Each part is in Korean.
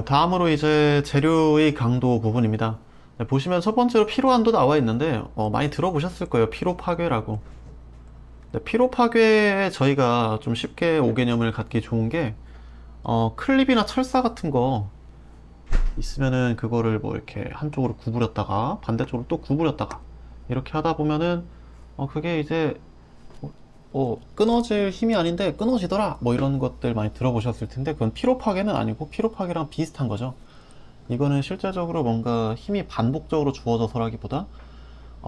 네, 다음으로 이제 재료의 강도 부분입니다. 네, 보시면 첫 번째로 피로 한도 나와 있는데 많이 들어보셨을 거예요. 피로 파괴라고. 네, 피로 파괴에 저희가 좀 쉽게 오개념을 갖기 좋은 게 클립이나 철사 같은 거 있으면은 그거를 뭐 이렇게 한쪽으로 구부렸다가 반대쪽으로 또 구부렸다가 이렇게 하다 보면은 그게 이제 끊어질 힘이 아닌데 끊어지더라 뭐 이런 것들 많이 들어보셨을 텐데, 그건 피로 파괴는 아니고 피로 파괴랑 비슷한 거죠. 이거는 실제적으로 뭔가 힘이 반복적으로 주어져서라기보다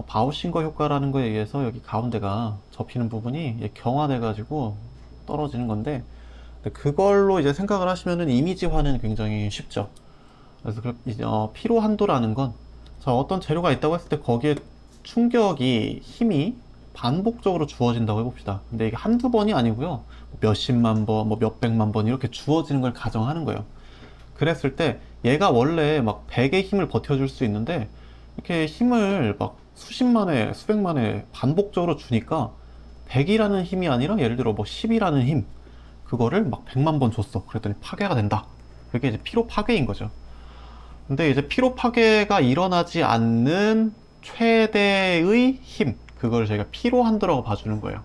바우싱거 효과라는 거에 의해서 여기 가운데가 접히는 부분이 이제 경화돼 가지고 떨어지는 건데, 근데 그걸로 이제 생각을 하시면은 이미지화는 굉장히 쉽죠. 그래서 이제 피로 한도라는 건, 자, 어떤 재료가 있다고 했을 때 거기에 충격이 힘이 반복적으로 주어진다고 해봅시다. 근데 이게 한두 번이 아니고요, 몇십만 번, 뭐 몇백만 번 이렇게 주어지는 걸 가정하는 거예요. 그랬을 때 얘가 원래 막 100의 힘을 버텨줄 수 있는데 이렇게 힘을 막 수십만에 수백만에 반복적으로 주니까 100이라는 힘이 아니라 예를 들어 뭐 10이라는 힘, 그거를 막 100만 번 줬어. 그랬더니 파괴가 된다. 그게 이제 피로 파괴인 거죠. 근데 이제 피로 파괴가 일어나지 않는 최대의 힘, 그걸 저희가 피로 한도라고 봐주는 거예요.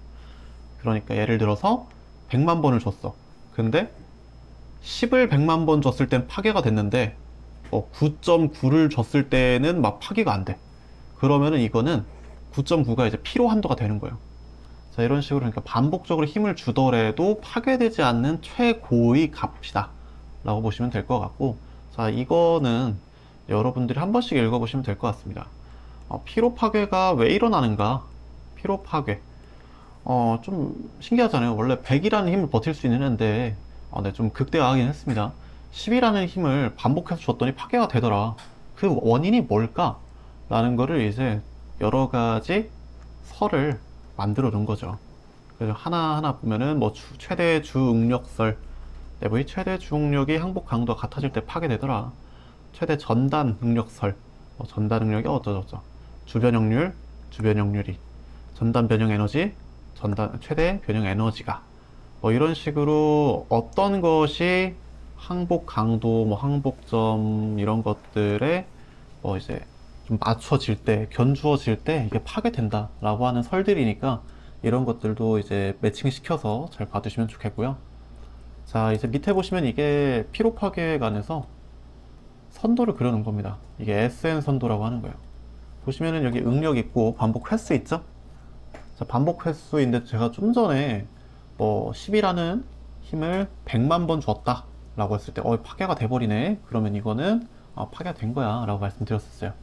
그러니까 예를 들어서 100만 번을 줬어. 근데 10을 100만 번 줬을 땐 파괴가 됐는데 9.9를 줬을 때는 막 파괴가 안 돼. 그러면은 이거는 9.9가 이제 피로 한도가 되는 거예요. 자, 이런 식으로 그러니까 반복적으로 힘을 주더라도 파괴되지 않는 최고의 값이다 라고 보시면 될 것 같고, 자, 이거는 여러분들이 한 번씩 읽어보시면 될 것 같습니다. 피로 파괴가 왜 일어나는가? 피로 파괴. 좀 신기하잖아요. 원래 100이라는 힘을 버틸 수 있는 애인데, 네, 좀 극대화하긴 했습니다. 10이라는 힘을 반복해서 줬더니 파괴가 되더라. 그 원인이 뭘까? 라는 거를 이제 여러 가지 설을 만들어 놓은 거죠. 그래서 하나하나 보면은 뭐 최대 주응력설, 내부의 최대 주응력이 항복 강도가 같아질 때 파괴되더라. 최대 전단 응력설, 전단 응력이 어쩌저쩌. 주변역률, 주변역률이. 전단 변형 에너지, 최대 변형 에너지가. 뭐 이런 식으로 어떤 것이 항복 강도, 뭐 항복점 이런 것들에 뭐 이제 좀 맞춰질 때, 견주어질 때 이게 파괴된다라고 하는 설들이니까 이런 것들도 이제 매칭시켜서 잘 봐두시면 좋겠고요. 자, 이제 밑에 보시면 이게 피로 파괴에 관해서 선도를 그려놓은 겁니다. 이게 SN 선도라고 하는 거예요. 보시면은 여기 응력 있고 반복 횟수 있죠? 자, 반복 횟수인데 제가 좀 전에 뭐 10이라는 힘을 100만 번 줬다 라고 했을 때 파괴가 돼버리네. 그러면 이거는 파괴가 된 거야 라고 말씀드렸었어요.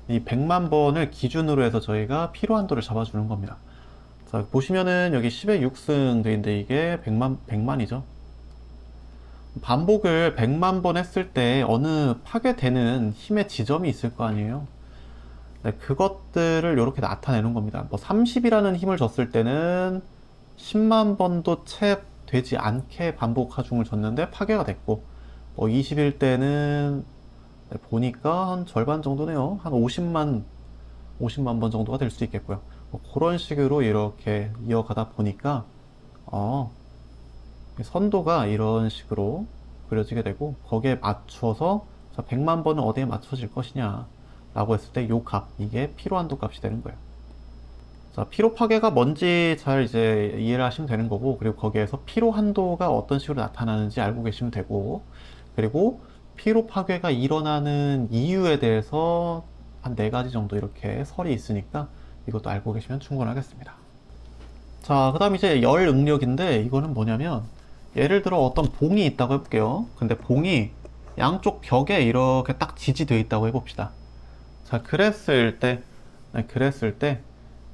이 100만 번을 기준으로 해서 저희가 피로 한도를 잡아주는 겁니다. 자, 보시면은 여기 10의 6승 돼있는데 이게 100만이죠. 반복을 100만 번 했을 때 어느 파괴되는 힘의 지점이 있을 거 아니에요. 네, 그것들을 이렇게 나타내는 겁니다. 뭐 30이라는 힘을 줬을 때는 10만 번도 채 되지 않게 반복 하중을 줬는데 파괴가 됐고, 뭐 20일 때는 보니까 한 절반 정도네요. 한 50만 번 정도가 될 수 있겠고요. 뭐 그런 식으로 이렇게 이어가다 보니까 선도가 이런 식으로 그려지게 되고, 거기에 맞춰서 자, 100만 번은 어디에 맞춰질 것이냐 라고 했을 때 요 값, 이게 피로 한도 값이 되는 거예요. 자, 피로 파괴가 뭔지 잘 이제 이해를 하시면 되는 거고, 그리고 거기에서 피로 한도가 어떤 식으로 나타나는지 알고 계시면 되고, 그리고 피로 파괴가 일어나는 이유에 대해서 한 4가지 정도 이렇게 설이 있으니까 이것도 알고 계시면 충분하겠습니다. 자, 그 다음 이제 열 응력인데, 이거는 뭐냐면 예를 들어 어떤 봉이 있다고 해볼게요. 근데 봉이 양쪽 벽에 이렇게 딱 지지되어 있다고 해봅시다. 자, 그랬을 때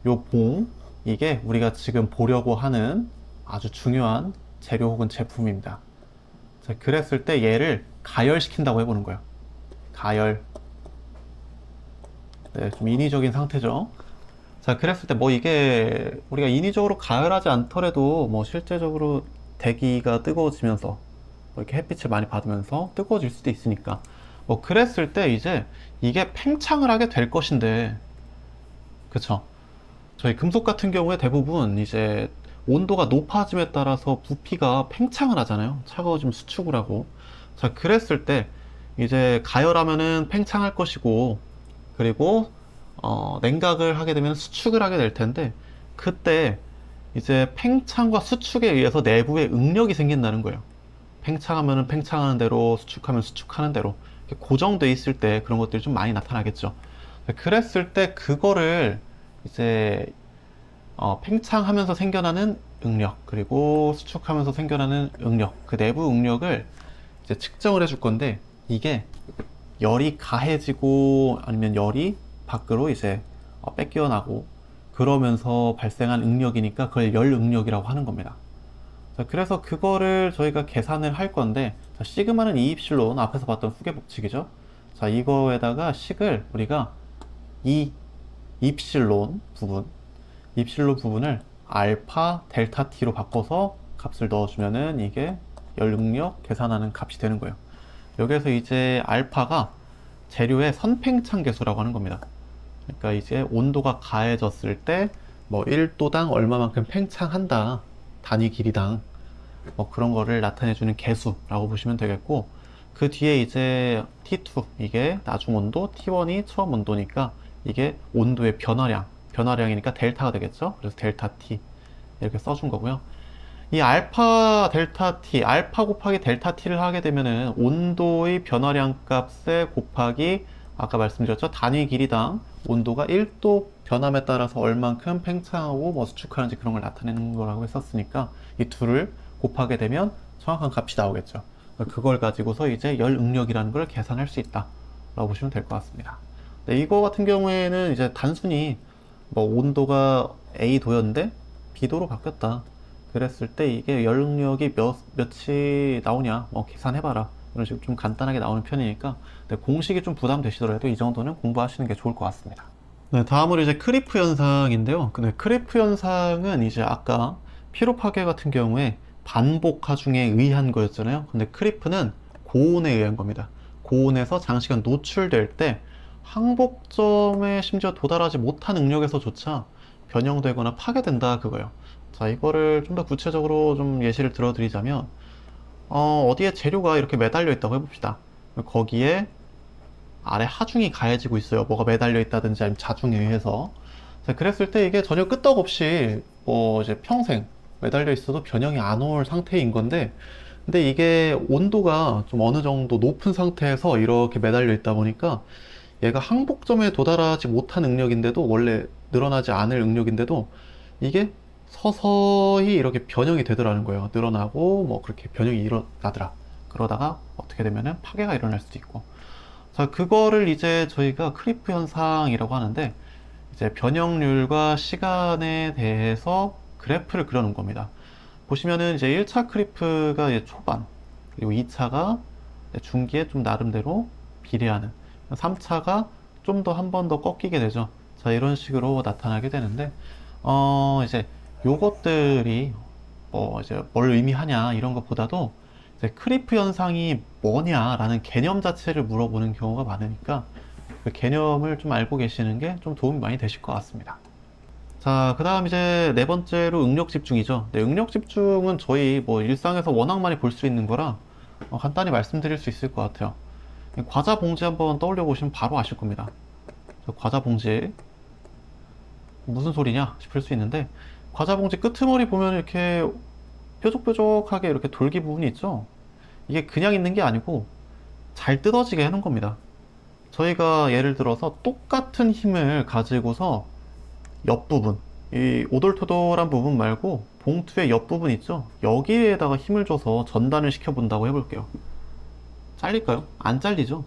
요 봉, 이게 우리가 지금 보려고 하는 아주 중요한 재료 혹은 제품입니다. 자, 그랬을 때 얘를 가열시킨다고 해보는 거예요. 가열. 네, 좀 인위적인 상태죠. 자, 그랬을 때 뭐 이게 우리가 인위적으로 가열하지 않더라도 뭐 실제적으로 대기가 뜨거워지면서 뭐 이렇게 햇빛을 많이 받으면서 뜨거워질 수도 있으니까, 뭐 그랬을 때 이제 이게 팽창을 하게 될 것인데, 그쵸? 저희 금속 같은 경우에 대부분 이제 온도가 높아짐에 따라서 부피가 팽창을 하잖아요. 차가워지면 수축을 하고. 자, 그랬을 때 이제 가열하면은 팽창할 것이고, 그리고 냉각을 하게 되면 수축을 하게 될 텐데, 그때 이제 팽창과 수축에 의해서 내부에 응력이 생긴다는 거예요. 팽창하면은 팽창하는 대로, 수축하면 수축하는 대로 이렇게 고정돼 있을 때 그런 것들이 좀 많이 나타나겠죠. 그랬을 때 그거를 이제 팽창하면서 생겨나는 응력, 그리고 수축하면서 생겨나는 응력, 그 내부 응력을 이제 측정을 해줄 건데, 이게 열이 가해지고 아니면 열이 밖으로 이제 뺏겨 나고 그러면서 발생한 응력이니까 그걸 열 응력이라고 하는 겁니다. 자, 그래서 그거를 저희가 계산을 할 건데, 자, 시그마는 이입실론, 앞에서 봤던 후계 법칙이죠. 자, 이거에다가 식을 우리가 이 입실론 부분, 입실론 부분을 알파 델타 t로 바꿔서 값을 넣어주면은 이게 열응력 계산하는 값이 되는 거예요. 여기에서 이제 알파가 재료의 선팽창 계수라고 하는 겁니다. 그러니까 이제 온도가 가해졌을 때 뭐 1도당 얼마만큼 팽창한다, 단위 길이당, 뭐 그런 거를 나타내주는 계수라고 보시면 되겠고, 그 뒤에 이제 T2, 이게 나중 온도, T1이 처음 온도니까 이게 온도의 변화량이니까 델타가 되겠죠. 그래서 델타 T 이렇게 써준 거고요. 이 알파 델타 T, 알파 곱하기 델타 T를 하게 되면은 온도의 변화량 값에 곱하기 아까 말씀드렸죠, 단위 길이당 온도가 1도 변함에 따라서 얼만큼 팽창하고 뭐 수축하는지 그런 걸 나타내는 거라고 했었으니까, 이 둘을 곱하게 되면 정확한 값이 나오겠죠. 그걸 가지고서 이제 열 응력이라는 걸 계산할 수 있다 라고 보시면 될 것 같습니다. 네, 이거 같은 경우에는 이제 단순히 뭐 온도가 A도였는데 B도로 바뀌었다, 그랬을 때 이게 열 응력이 몇이 나오냐, 뭐 계산해봐라, 이런 식으로 좀 간단하게 나오는 편이니까, 네, 공식이 좀 부담되시더라도 이 정도는 공부하시는 게 좋을 것 같습니다. 네, 다음으로 이제 크리프 현상인데요. 근데 크리프 현상은 이제 아까 피로 파괴 같은 경우에 반복 하중에 의한 거였잖아요. 근데 크리프는 고온에 의한 겁니다. 고온에서 장시간 노출될 때 항복점에 심지어 도달하지 못한 응력에서조차 변형되거나 파괴된다, 그거예요. 자, 이거를 좀 더 구체적으로 좀 예시를 들어드리자면, 어디에 재료가 이렇게 매달려 있다고 해봅시다. 거기에 아래 하중이 가해지고 있어요. 뭐가 매달려 있다든지 아니면 자중에 의해서. 자, 그랬을 때 이게 전혀 끄떡없이 뭐 이제 평생 매달려 있어도 변형이 안 올 상태인 건데, 근데 이게 온도가 좀 어느 정도 높은 상태에서 이렇게 매달려 있다 보니까 얘가 항복점에 도달하지 못한 응력인데도, 원래 늘어나지 않을 응력인데도 이게 서서히 이렇게 변형이 되더라는 거예요. 늘어나고 뭐 그렇게 변형이 일어나더라. 그러다가 어떻게 되면은 파괴가 일어날 수도 있고. 자, 그거를 이제 저희가 크리프 현상이라고 하는데, 이제 변형률과 시간에 대해서 그래프를 그려놓은 겁니다. 보시면은 이제 1차 크리프가 이제 초반, 그리고 2차가 중기에 좀 나름대로 비례하는, 3차가 좀 더 한 번 더 꺾이게 되죠. 자, 이런 식으로 나타나게 되는데, 이제 요것들이 뭐 이제 뭘 의미하냐 이런 것보다도 이제 크리프 현상이 뭐냐라는 개념 자체를 물어보는 경우가 많으니까, 그 개념을 좀 알고 계시는 게 좀 도움이 많이 되실 것 같습니다. 자, 그 다음 이제 네 번째로 응력 집중이죠. 네, 응력 집중은 저희 뭐 일상에서 워낙 많이 볼 수 있는 거라 간단히 말씀드릴 수 있을 것 같아요. 과자 봉지 한번 떠올려 보시면 바로 아실 겁니다. 과자 봉지 무슨 소리냐 싶을 수 있는데, 과자 봉지 끄트머리 보면 이렇게 뾰족뾰족하게 이렇게 돌기 부분이 있죠. 이게 그냥 있는 게 아니고 잘 뜯어지게 해놓은 겁니다. 저희가 예를 들어서 똑같은 힘을 가지고서 옆부분, 이 오돌토돌한 부분 말고 봉투의 옆부분 있죠, 여기에다가 힘을 줘서 전단을 시켜 본다고 해볼게요. 잘릴까요? 안 잘리죠.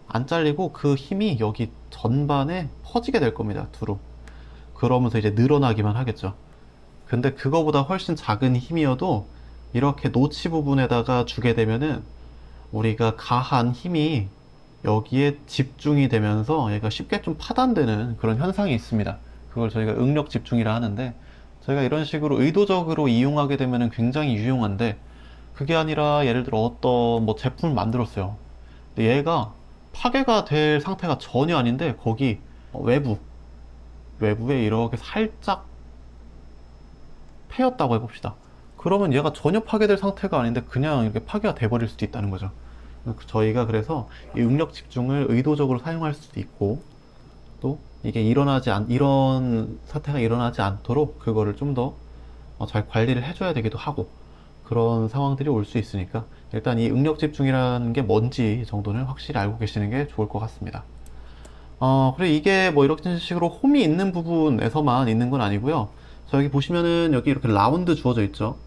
안 잘리고 그 힘이 여기 전반에 퍼지게 될 겁니다, 두루. 그러면서 이제 늘어나기만 하겠죠. 근데 그거보다 훨씬 작은 힘이어도 이렇게 노치 부분에다가 주게 되면은 우리가 가한 힘이 여기에 집중이 되면서 얘가 쉽게 좀 파단되는 그런 현상이 있습니다. 그걸 저희가 응력 집중이라 하는데, 저희가 이런 식으로 의도적으로 이용하게 되면은 굉장히 유용한데, 그게 아니라 예를 들어 어떤 뭐 제품을 만들었어요. 근데 얘가 파괴가 될 상태가 전혀 아닌데 거기 외부에 이렇게 살짝 패였다고 해봅시다. 그러면 얘가 전혀 파괴될 상태가 아닌데 그냥 이렇게 파괴가 돼버릴 수도 있다는 거죠. 저희가 그래서 이 응력 집중을 의도적으로 사용할 수도 있고, 또 이게 이런 사태가 일어나지 않도록 그거를 좀 더 잘 관리를 해줘야 되기도 하고, 그런 상황들이 올 수 있으니까 일단 이 응력 집중이라는 게 뭔지 정도는 확실히 알고 계시는 게 좋을 것 같습니다. 그리고 이게 뭐 이런 식으로 홈이 있는 부분에서만 있는 건 아니고요. 자, 여기 보시면은 여기 이렇게 라운드 주어져 있죠.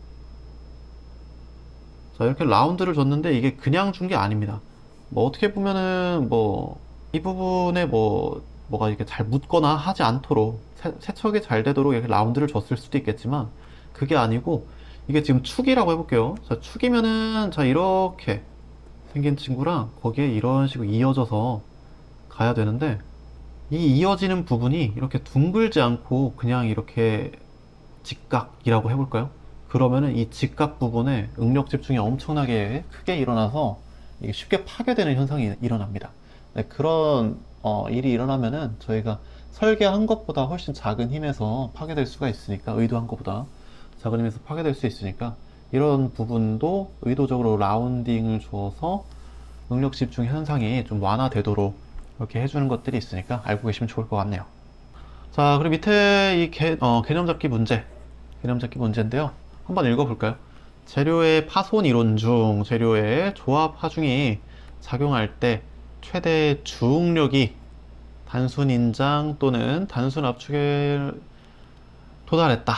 자, 이렇게 라운드를 줬는데 이게 그냥 준 게 아닙니다. 뭐 어떻게 보면은 뭐 이 부분에 뭐가 이렇게 잘 묻거나 하지 않도록 세척이 잘 되도록 이렇게 라운드를 줬을 수도 있겠지만, 그게 아니고 이게 지금 축이라고 해볼게요. 자, 축이면은 자, 이렇게 생긴 친구랑 거기에 이런 식으로 이어져서 가야 되는데, 이 이어지는 부분이 이렇게 둥글지 않고 그냥 이렇게 직각이라고 해볼까요? 그러면은 이 직각 부분에 응력 집중이 엄청나게 크게 일어나서 이게 쉽게 파괴되는 현상이 일어납니다. 네, 그런 일이 일어나면은 저희가 설계한 것보다 훨씬 작은 힘에서 파괴될 수가 있으니까, 의도한 것보다 작은 힘에서 파괴될 수 있으니까, 이런 부분도 의도적으로 라운딩을 주어서 응력 집중 현상이 좀 완화되도록 이렇게 해주는 것들이 있으니까 알고 계시면 좋을 것 같네요. 자, 그리고 밑에 이 개념 잡기 문제인데요. 한번 읽어볼까요? 재료의 파손 이론 중 재료의 조합 하중이 작용할 때 최대 주응력이 단순 인장 또는 단순 압축에 도달했다.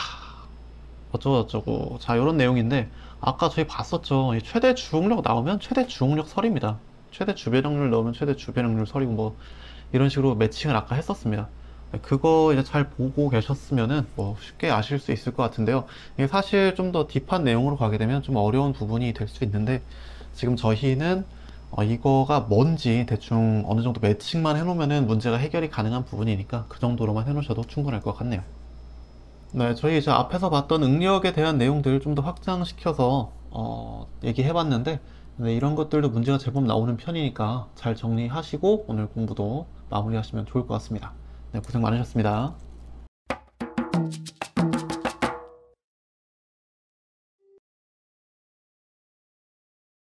어쩌고저쩌고. 자, 이런 내용인데, 아까 저희 봤었죠. 이 최대 주응력 나오면 최대 주응력 설입니다. 최대 주변력률 넣으면 최대 주변력률 설이고, 뭐 이런 식으로 매칭을 아까 했었습니다. 그거 이제 잘 보고 계셨으면은 뭐 쉽게 아실 수 있을 것 같은데요. 이게 사실 좀 더 딥한 내용으로 가게 되면 좀 어려운 부분이 될 수 있는데, 지금 저희는 이거가 뭔지 대충 어느 정도 매칭만 해놓으면은 문제가 해결이 가능한 부분이니까 그 정도로만 해놓으셔도 충분할 것 같네요. 네, 저희 이제 앞에서 봤던 응력에 대한 내용들을 좀 더 확장시켜서 얘기해봤는데, 네, 이런 것들도 문제가 제법 나오는 편이니까 잘 정리하시고 오늘 공부도 마무리하시면 좋을 것 같습니다. 네, 고생 많으셨습니다.